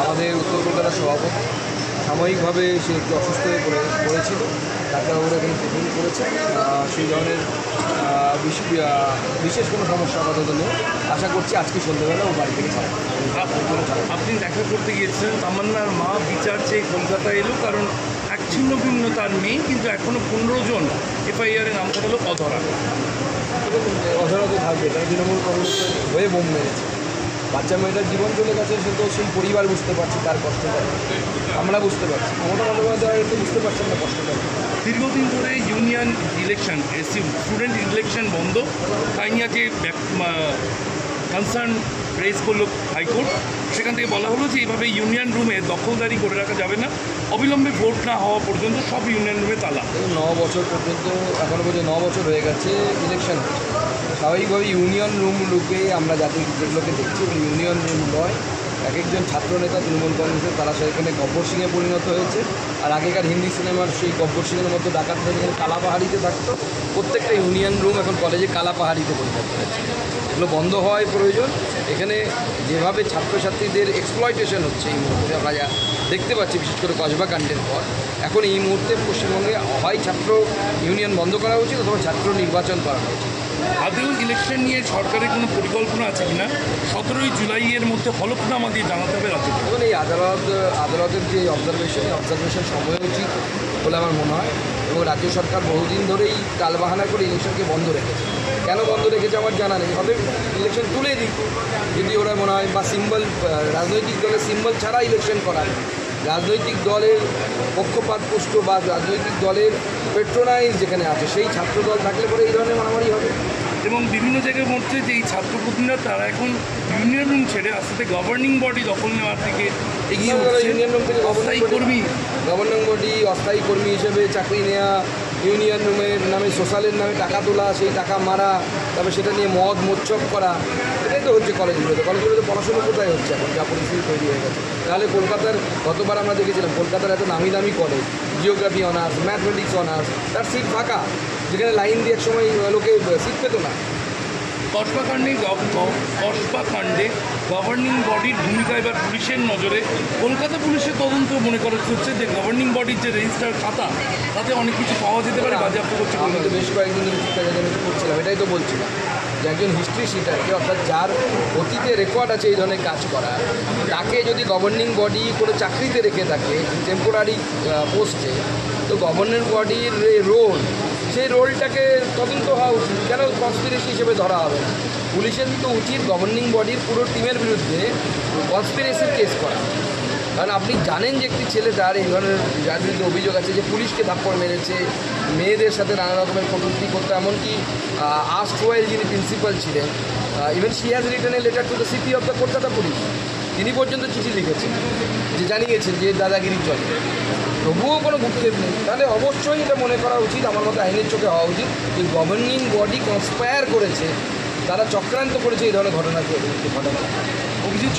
আমাদের উত্তর কলকাতার সভাপতি সাময়িকভাবে সে একটু অসুস্থ হয়ে পড়েছিল, ডাক্তারবাবুরা এখানে ট্রিটমেন্ট করেছে। সেই ধরনের বিশেষ কোনো সমস্যা আপাতত নেই। আশা করছি আজকে সন্ধ্যেবেলা ও বাড়ি থেকে ছাড়া। আপনি দেখা করতে গিয়েছিলেন, তামান্নার মা বিচার চেয়ে কলকাতা এলো, কারণ এক ছিন্ন ভিন্ন তার মেয়ে, কিন্তু এখনও 15 জন এফআইআরে নাম কাটালো অধরা। অধরা তো থাকবে, তারা তৃণমূল কংগ্রেসের হয়ে বোম মেরেছে। বাচ্চা মেয়েটার জীবন চলে গেছে, সে তো সেই পরিবার বুঝতে পারছে তার কষ্টটা, আমরা বুঝতে পারছি। মমতা বন্দ্যোপাধ্যায় তো বুঝতে পারছেন না কষ্টটা। দীর্ঘদিন ধরে ইউনিয়ন ইলেকশন, স্টুডেন্ট ইলেকশন বন্ধ, তাই নিয়ে যে কনসার্ন রেজ করলো হাইকোর্ট। সেখান থেকে বলা হলো যে এইভাবে ইউনিয়ন রুমে দখলদারি করে রাখা যাবে না, অবিলম্বে ভোট না হওয়া পর্যন্ত সব ইউনিয়ন রুমে তালা। 9 বছর পর্যন্ত, এখনও পর্যন্ত 9 বছর হয়ে গেছে ইলেকশন হচ্ছে। স্বাভাবিকভাবে ইউনিয়ন রুমগুলোকে আমরা যেগুলোকে দেখছি ইউনিয়ন রুম নয়। এক একজন ছাত্রনেতা তৃণমূল কংগ্রেসের তারা সেখানে গব্বর সিংয়ে পরিণত হয়েছে। আর আগেকার হিন্দি সিনেমার সেই গব্বর সিংয়ের মতো ডাকাতরা যেখানে কালাপাহাড়িতে থাকতো, প্রত্যেকটা ইউনিয়ন রুম এখন কলেজে কালাপাহাড়িতে পরিণত হয়েছে। এগুলো বন্ধ হওয়াই প্রয়োজন। এখানে যেভাবে ছাত্রছাত্রীদের এক্সপ্লয়টেশন হচ্ছে এই মুহূর্তে আমরা যা দেখতে পাচ্ছি, বিশেষ করে কসবা কাণ্ডের পর, এখন এই মুহূর্তে পশ্চিমবঙ্গে হয় ছাত্র ইউনিয়ন বন্ধ করা উচিত অথবা ছাত্র নির্বাচন করানো উচিত। আদৌ ইলেকশন নিয়ে সরকারের কোনো পরিকল্পনা আছে কিনা 17ই জুলাইয়ের মধ্যে হলফনামা দিয়ে জানাতে হবে রাজ্যকে। এবং এই আদালতের যে অবজারভেশন সময় উচিত বলে আমার মনে হয়। এবং রাজ্য সরকার বহুদিন ধরেই টালবাহানা করে ইলেকশনকে বন্ধ রেখেছে। কেন বন্ধ রেখেছে আমার জানা নেই, হবে ইলেকশন তুলে দিই যদি ওরা মনে হয়, বা সিম্বল, রাজনৈতিক দলের সিম্বল ছাড়া ইলেকশন করার, রাজনৈতিক দলের পক্ষপাতপুষ্ট বা রাজনৈতিক দলের পেট্রোনাইজ যেখানে আছে সেই ছাত্রদল থাকলে পরে এই ধরনের মারামারি হবে। এবং বিভিন্ন জায়গার মধ্যে যে এই ছাত্রপ্রতিনিধিরা তারা এখন ইউনিয়ন রুম ছেড়ে আস্তে গভর্নিং বডি দখল নেওয়ার দিকে এগিয়ে হচ্ছে। ইউনিয়ন রুম থেকে অস্থায়ী কর্মী, গভর্নিং বডি, অস্থায়ী কর্মী হিসেবে চাকরি নেওয়া, ইউনিয়ন রুমের নামে সোশ্যালের নামে টাকা তোলা, সেই টাকা মারা, তারপরে সেটা নিয়ে মোচ্ছব করা, এটাই তো হচ্ছে কলেজগুলোতে। কলেজগুলোতে পড়াশোনা কোথায় হচ্ছে এখন, যা পরিস্থিতি তৈরি হয়ে গেছে। তাহলে কলকাতার গতবার আমরা দেখেছিলাম কলকাতার এত নামি দামি college, geography honours, mathematics honours, তার সিট ফাঁকা, যেখানে লাইন দিয়ে এক সময় লোকে সিট পেত না। কসবা কাণ্ডে গভর্নিং বডির ভূমিকা এবার পুলিশের নজরে। কলকাতা পুলিশের তদন্ত মনে করা হচ্ছে যে গভর্নিং বডির যে রেজিস্টার খাতা, তাতে অনেক কিছু পাওয়া যেতে পারে, বাজেয়াপ্ত করছে। আমি তো বেশ কয়েকদিন ধরে চিন্তা করছিলাম, এটাই তো বলছিলাম যে একজন হিস্ট্রি শিটারকে, অর্থাৎ যার অতীতে রেকর্ড আছে এই ধরনের কাজ করা, তাকে যদি গভর্নিং বডি করে চাকরিতে রেখে থাকে টেম্পোরারি পোস্টে, তো গভর্নিং বডির রোল, সেই রোলটাকে তদন্ত হওয়া উচিত। কেন কনস্পিরেসি হিসেবে ধরা হবে না? পুলিশের তো উচিত গভর্নিং বডির পুরো টিমের বিরুদ্ধে কনস্পিরেসির কেস করা। কারণ আপনি জানেন যে একটি ছেলে তার এই ধরনের যার বিরুদ্ধে অভিযোগ আছে যে পুলিশকে থাপ্পড় মেরেছে, মেয়েদের সাথে নানা রকমের কটূক্তি করতো, এমনকি আর্টওয়েল যিনি প্রিন্সিপাল ছিলেন, even she has written a letter to the CP of the Kolkata police, তিনি পর্যন্ত চিঠি লিখেছেন যে জানিয়েছেন যে দাদাগিরি চলে, তবুও কোনো ভূক্ষেপ নেই। তাহলে অবশ্যই এটা মনে করা উচিত, আমার মতো আইনের চোখে হওয়া উচিত যে গভর্নিং বডি কনস্পায়ার করেছে, তারা চক্রান্ত করেছে এই ধরনের ঘটনা। অভিজিৎ